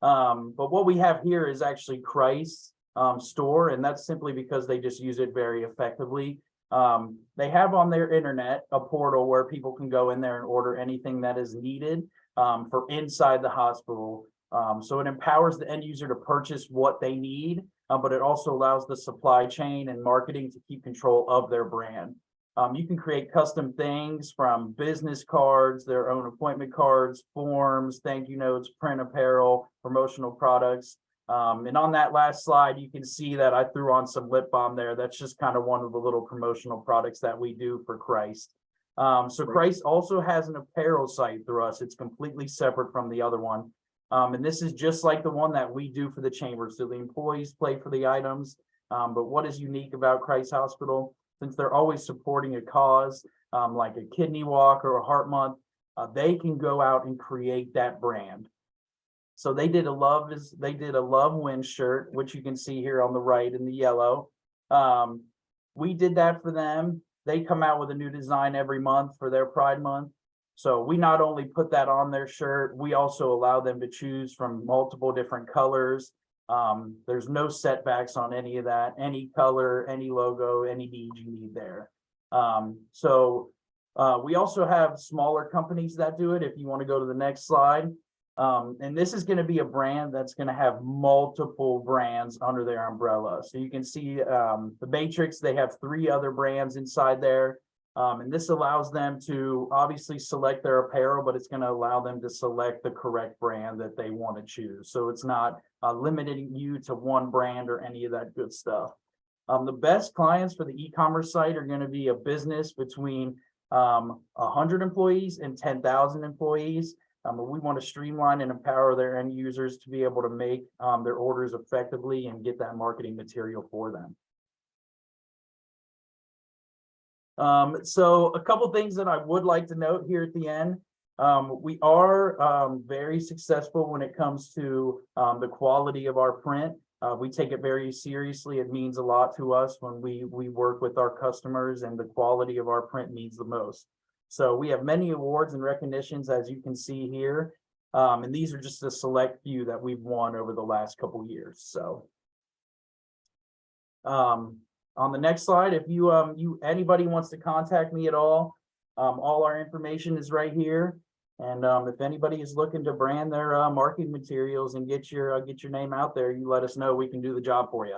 But what we have here is actually Christ's store, and that's simply because they just use it very effectively. They have on their internet a portal where people can go in there and order anything that is needed for inside the hospital. So it empowers the end user to purchase what they need, but it also allows the supply chain and marketing to keep control of their brand. You can create custom things from business cards, their own appointment cards, forms, thank you notes, print apparel, promotional products. And on that last slide, you can see that I threw on some lip balm there. That's just kind of one of the little promotional products that we do for Christ. So Christ also has an apparel site through us. It's completely separate from the other one. And this is just like the one that we do for the chamber. So the employees pay for the items. But what is unique about Christ Hospital, since they're always supporting a cause like a kidney walk or a heart month, they can go out and create that brand. So they did a Love Wins shirt, which you can see here on the right in the yellow. We did that for them. They come out with a new design every month for their Pride Month. So we not only put that on their shirt, we also allow them to choose from multiple different colors. There's no setbacks on any of that, any color, any logo, any need you need there. We also have smaller companies that do it. If you want to go to the next slide. And this is going to be a brand that's going to have multiple brands under their umbrella. So you can see the Matrix, they have 3 other brands inside there. And this allows them to obviously select their apparel, but it's going to allow them to select the correct brand that they want to choose. So it's not limiting you to one brand or any of that good stuff. The best clients for the e-commerce site are going to be a business between 100 employees and 10,000 employees. We want to streamline and empower their end users to be able to make their orders effectively and get that marketing material for them. So a couple things that I would like to note here at the end. We are very successful when it comes to the quality of our print. We take it very seriously. It means a lot to us when we work with our customers, and the quality of our print means the most. So we have many awards and recognitions, as you can see here. And these are just a select few that we've won over the last couple years. So on the next slide, if anybody wants to contact me at all our information is right here. And if anybody is looking to brand their marketing materials and get your name out there, you let us know. We can do the job for you.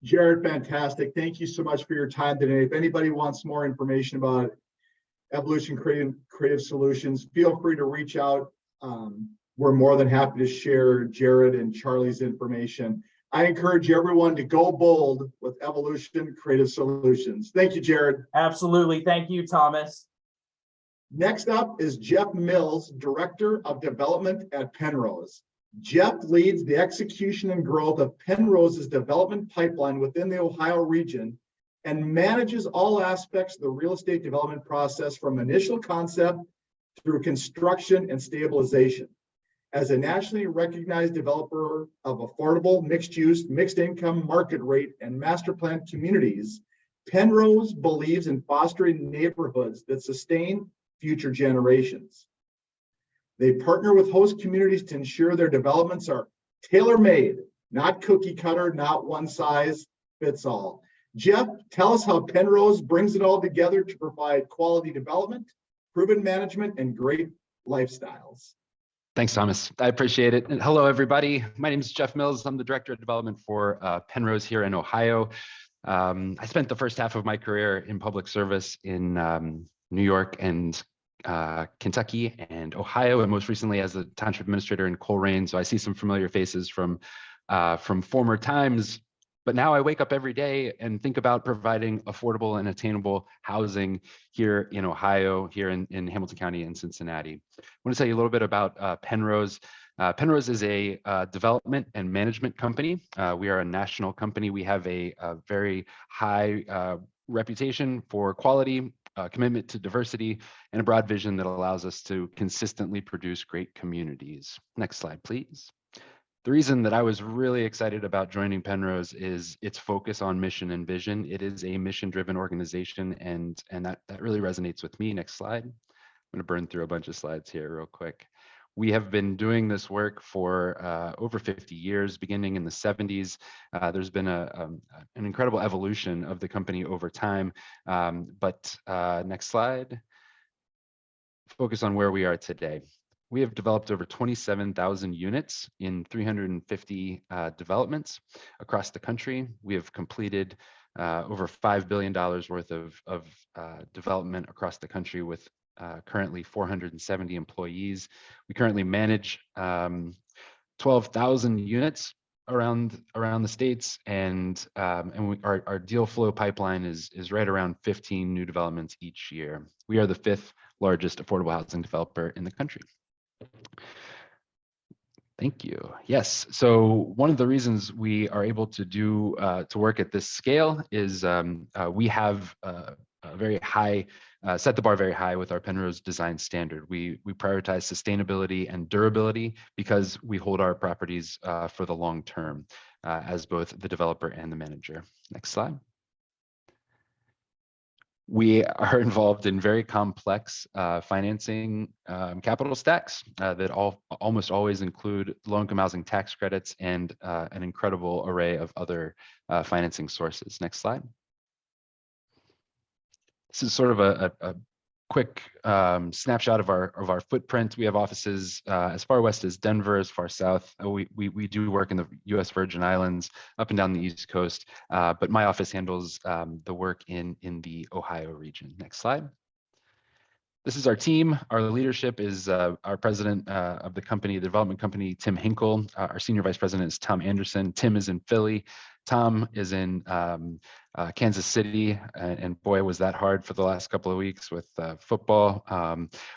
Jared, fantastic. Thank you so much for your time today. If anybody wants more information about Evolution Creative Solutions, feel free to reach out. We're more than happy to share Jared and Charlie's information. I encourage everyone to go bold with Evolution Creative Solutions. Thank you, Jared. Absolutely. Thank you, Thomas. Next up is Jeff Mills, Director of Development at Penrose. Jeff leads the execution and growth of Penrose's development pipeline within the Ohio region and manages all aspects of the real estate development process from initial concept through construction and stabilization. As a nationally recognized developer of affordable, mixed-use, mixed-income, market rate, and master plan communities, Penrose believes in fostering neighborhoods that sustain future generations. They partner with host communities to ensure their developments are tailor-made, not cookie-cutter, not one size fits all. Jeff, tell us how Penrose brings it all together to provide quality development, proven management, and great lifestyles. Thanks, Thomas. I appreciate it. And hello, everybody. My name is Jeff Mills. I'm the Director of Development for Penrose here in Ohio. I spent the first half of my career in public service in New York and Kentucky and Ohio, and most recently as a township administrator in Coleraine. So I see some familiar faces from former times. But now I wake up every day and think about providing affordable and attainable housing here in Ohio, here in Hamilton County and Cincinnati. I want to tell you a little bit about Penrose. Penrose is a development and management company. We are a national company. We have a very high reputation for quality, commitment to diversity, and a broad vision that allows us to consistently produce great communities. Next slide, please. The reason that I was really excited about joining Penrose is its focus on mission and vision. It is a mission-driven organization, and that really resonates with me. Next slide. I'm going to burn through a bunch of slides here real quick. We have been doing this work for over 50 years, beginning in the 70s. There's been an incredible evolution of the company over time. Next slide. Focus on where we are today. We have developed over 27,000 units in 350 developments across the country. We have completed over $5 billion worth of development across the country with currently 470 employees. We currently manage 12,000 units around the states, and our deal flow pipeline is right around 15 new developments each year. We are the 5th largest affordable housing developer in the country. Thank you. Yes. So one of the reasons we are able to work at this scale is we have a very high, set the bar very high with our Penrose design standard. We prioritize sustainability and durability because we hold our properties for the long term as both the developer and the manager. Next slide. We are involved in very complex financing capital stacks that almost always include low-income housing tax credits and an incredible array of other financing sources. Next slide. This is sort of a quick snapshot of our footprint. We have offices as far west as Denver, as far south. We do work in the U.S. Virgin Islands, up and down the East Coast, but my office handles the work in the Ohio region. Next slide. This is our team. Our leadership is our president of the company, the development company, Tim Hinkle. Our senior vice president is Tom Anderson. Tim is in Philly. Tom is in Kansas City, and boy, was that hard for the last couple of weeks with football.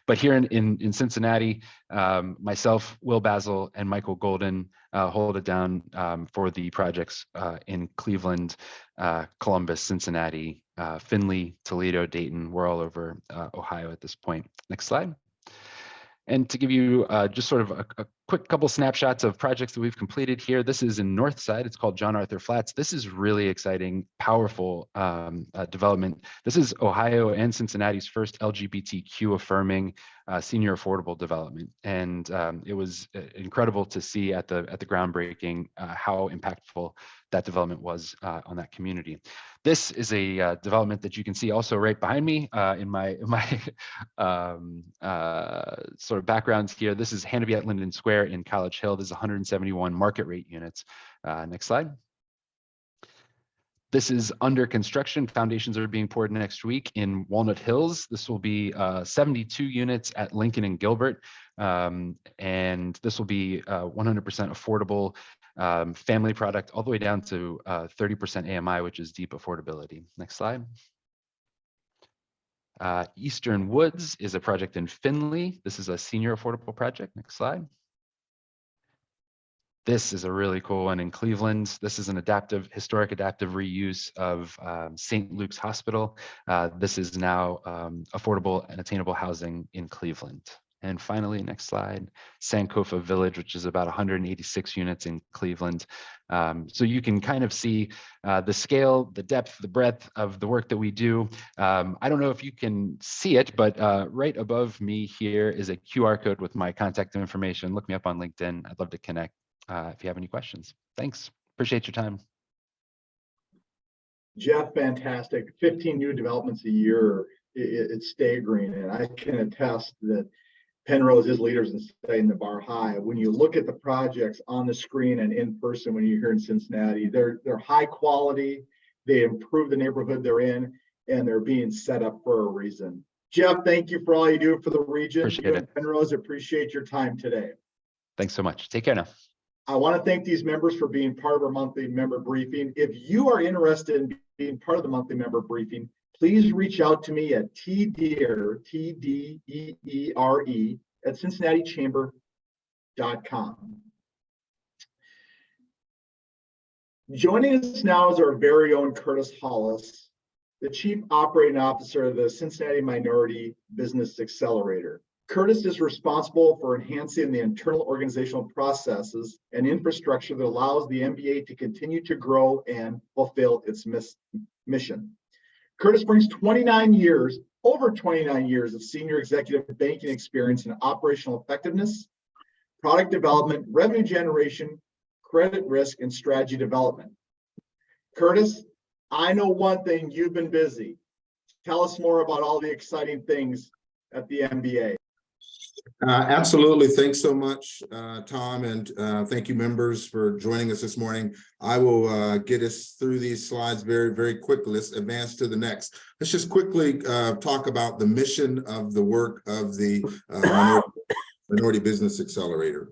But here in Cincinnati, myself, Will Basil, and Michael Golden hold it down for the projects in Cleveland, Columbus, Cincinnati, Findlay, Toledo, Dayton. We're all over Ohio at this point. Next slide. And to give you just sort of a quick couple snapshots of projects that we've completed here. This is in Northside. It's called John Arthur Flats. This is really exciting, powerful development. This is Ohio and Cincinnati's first LGBTQ affirming senior affordable development. And it was incredible to see at the groundbreaking how impactful that development was on that community. This is a development that you can see also right behind me in my sort of backgrounds here. This is Hanneby at Linden Square in College Hill. This is 171 market rate units. Next slide. This is under construction. Foundations are being poured next week in Walnut Hills. This will be 72 units at Lincoln and Gilbert. And this will be 100% affordable family product all the way down to 30% AMI, which is deep affordability. Next slide. Eastern Woods is a project in Findlay. This is a senior affordable project. Next slide. This is a really cool one in Cleveland. This is an historic adaptive reuse of St. Luke's Hospital. This is now affordable and attainable housing in Cleveland. And finally, next slide, Sankofa Village, which is about 186 units in Cleveland. So you can kind of see the scale, the depth, the breadth of the work that we do. I don't know if you can see it, but right above me here is a QR code with my contact information. Look me up on LinkedIn. I'd love to connect if you have any questions. Thanks. Appreciate your time. Jeff, fantastic. 15 new developments a year. It's staggering. And I can attest that Penrose is leaders in setting the bar high. When you look at the projects on the screen and in person, when you're here in Cincinnati, they're high quality. They improve the neighborhood they're in, and they're being set up for a reason. Jeff, thank you for all you do for the region. Appreciate it. Penrose, appreciate your time today. Thanks so much. Take care now. I want to thank these members for being part of our monthly member briefing. If you are interested in being part of the monthly member briefing, please reach out to me at tdeere, TDEERE, at CincinnatiChamber.com. Joining us now is our very own Curtis Hollis, the Chief Operating Officer of the Cincinnati Minority Business Accelerator. Curtis is responsible for enhancing the internal organizational processes and infrastructure that allows the MBA to continue to grow and fulfill its mission. Curtis brings over 29 years of senior executive banking experience in operational effectiveness, product development, revenue generation, credit risk, and strategy development. Curtis, I know one thing, you've been busy. Tell us more about all the exciting things at the MBA. Absolutely. Thanks so much, Tom, and thank you, members, for joining us this morning. I will get us through these slides very, very quickly. Let's advance to the next. Let's just quickly talk about the mission of the work of the Minority Business Accelerator.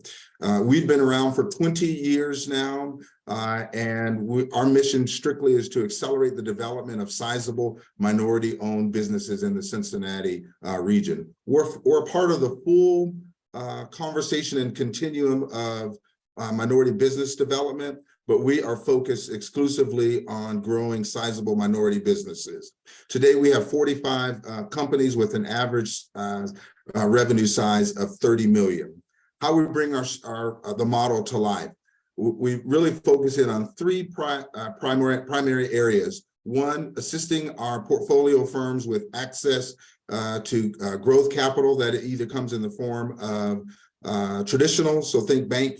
We've been around for 20 years now, and our mission strictly is to accelerate the development of sizable minority-owned businesses in the Cincinnati region. We're part of the full conversation and continuum of minority business development, but we are focused exclusively on growing sizable minority businesses. Today, we have 45 companies with an average revenue size of 30 million. How we bring the model to life. We really focus in on three primary areas. One, assisting our portfolio firms with access to growth capital that either comes in the form of traditional, so think bank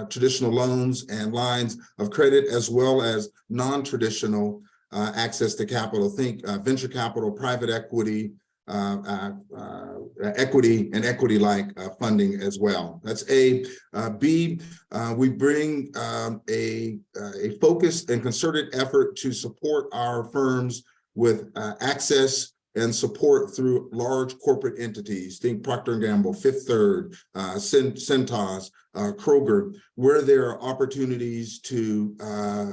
traditional loans and lines of credit, as well as non-traditional access to capital. Think venture capital, private equity, equity and equity-like funding as well. That's A. B, we bring a focused and concerted effort to support our firms with access and support through large corporate entities. Think Procter & Gamble, Fifth Third, Cintas, Kroger, where there are opportunities to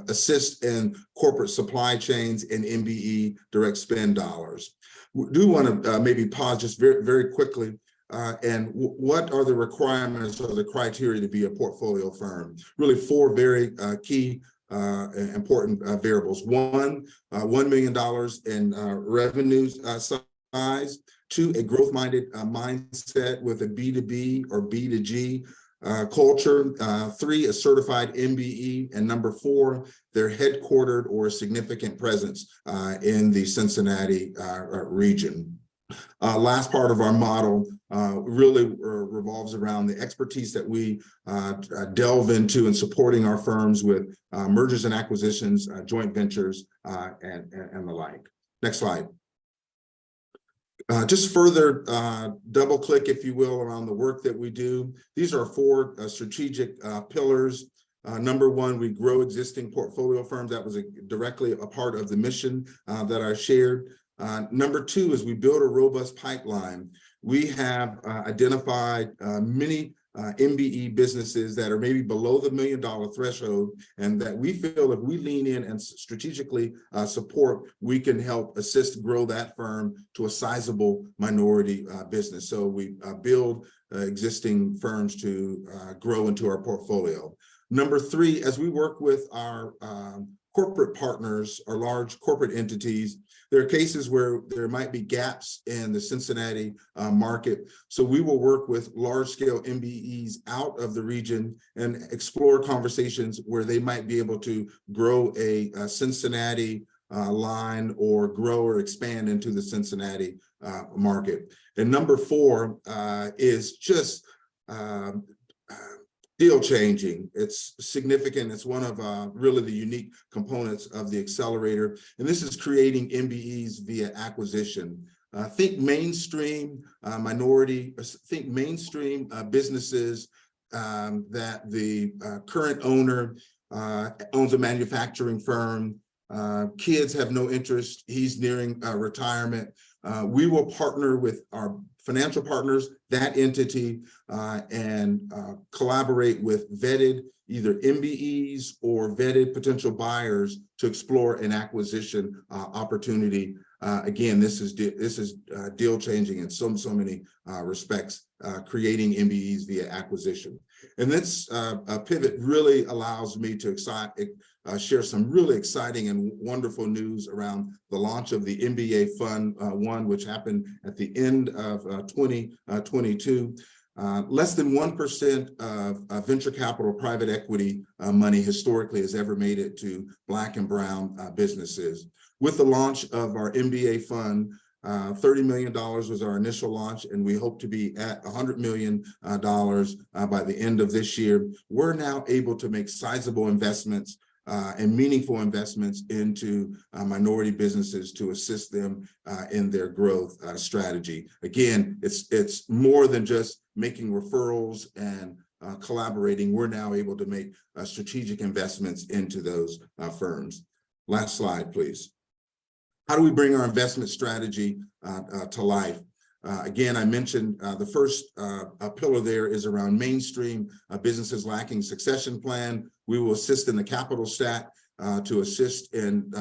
assist in corporate supply chains and MBE direct spend dollars. We do want to maybe pause just very, very quickly. And what are the requirements or the criteria to be a portfolio firm? Really four very key important variables. One, $1 million in revenue size. Two, a growth-minded mindset with a B2B or B2G culture. 3, a certified MBE. And number 4, they're headquartered or a significant presence in the Cincinnati region. Last part of our model really revolves around the expertise that we delve into in supporting our firms with mergers and acquisitions, joint ventures, and the like. Next slide. Just further double click, if you will, around the work that we do. These are 4 strategic pillars. Number 1, we grow existing portfolio firms. That was directly a part of the mission that I shared. Number 2 is we build a robust pipeline. We have identified many MBE businesses that are maybe below the $1 million threshold, and that we feel if we lean in and strategically support, we can help assist grow that firm to a sizable minority business. So we build existing firms to grow into our portfolio. Number 3, as we work with our corporate partners or large corporate entities, there are cases where there might be gaps in the Cincinnati market. So we will work with large-scale MBEs out of the region and explore conversations where they might be able to grow a Cincinnati line or grow or expand into the Cincinnati market. And number 4 is just deal changing. It's significant. It's one of really the unique components of the accelerator. And this is creating MBEs via acquisition. Think mainstream think mainstream businesses that the current owner owns a manufacturing firm. Kids have no interest. He's nearing retirement. We will partner with our financial partners, that entity, and collaborate with vetted either MBEs or vetted potential buyers to explore an acquisition opportunity. Again, this is deal changing in so many respects, creating MBEs via acquisition. And this pivot really allows me to share some really exciting and wonderful news around the launch of the MBA Fund 1, which happened at the end of 2022. Less than 1% of venture capital private equity money historically has ever made it to Black and brown businesses. With the launch of our MBA Fund, $30 million was our initial launch, and we hope to be at $100 million by the end of this year. We're now able to make sizable investments and meaningful investments into minority businesses to assist them in their growth strategy. Again, it's more than just making referrals and collaborating. We're now able to make strategic investments into those firms. Last slide, please. How do we bring our investment strategy to life? Again, I mentioned the first pillar there is around mainstream businesses lacking succession plan. We will assist in the capital stack to assist in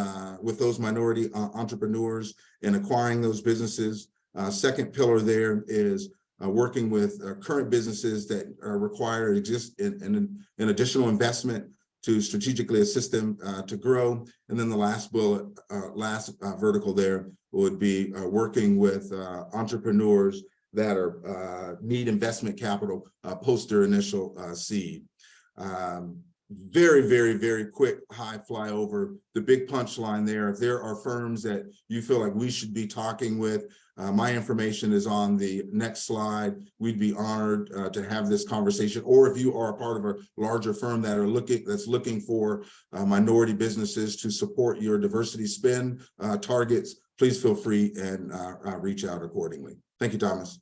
with those minority entrepreneurs in acquiring those businesses. Second pillar there is working with current businesses that require an additional investment to strategically assist them to grow. And then the last bullet, vertical there would be working with entrepreneurs that need investment capital post their initial seed. Very, very, very quick high flyover. The big punchline there, if there are firms that you feel like we should be talking with, my information is on the next slide. We'd be honored to have this conversation. Or if you are a part of a larger firm that's looking for minority businesses to support your diversity spend targets, please feel free and reach out accordingly. Thank you, Thomas.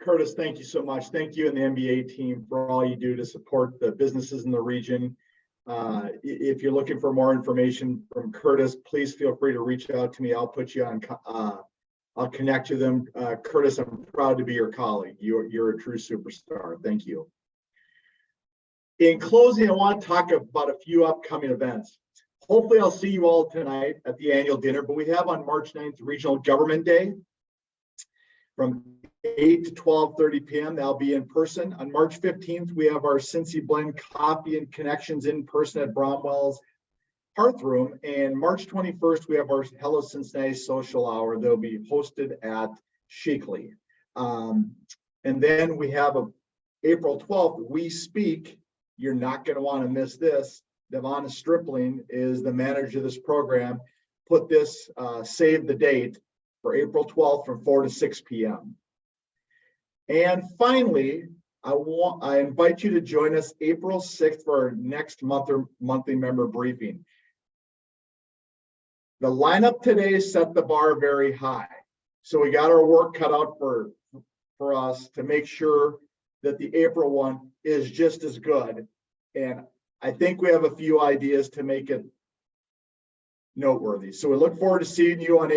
Curtis, thank you so much. Thank you and the MBA team for all you do to support the businesses in the region. If you're looking for more information from Curtis, please feel free to reach out to me. I'll put you on, I'll connect you to them. Curtis, I'm proud to be your colleague. You're a true superstar. Thank you. In closing, I want to talk about a few upcoming events. Hopefully I'll see you all tonight at the annual dinner, but we have on March 9th, Regional Government Day from 8 to 12:30 p.m. That'll be in person. On March 15th, we have our Cincy Blend Coffee and Connections in person at Bromwell's Hearth Room. And March 21st, we have our Hello Cincinnati Social Hour. That'll be hosted at Shakely. And then we have April 12th, we speak. You're not going to want to miss this. Devon Stripling is the manager of this program. Put this, save the date for April 12th from 4 to 6 p.m. And finally, I invite you to join us April 6th for our next monthly member briefing. The lineup today set the bar very high. So we got our work cut out for us to make sure that the April one is just as good. And I think we have a few ideas to make it noteworthy. So we look forward to seeing you on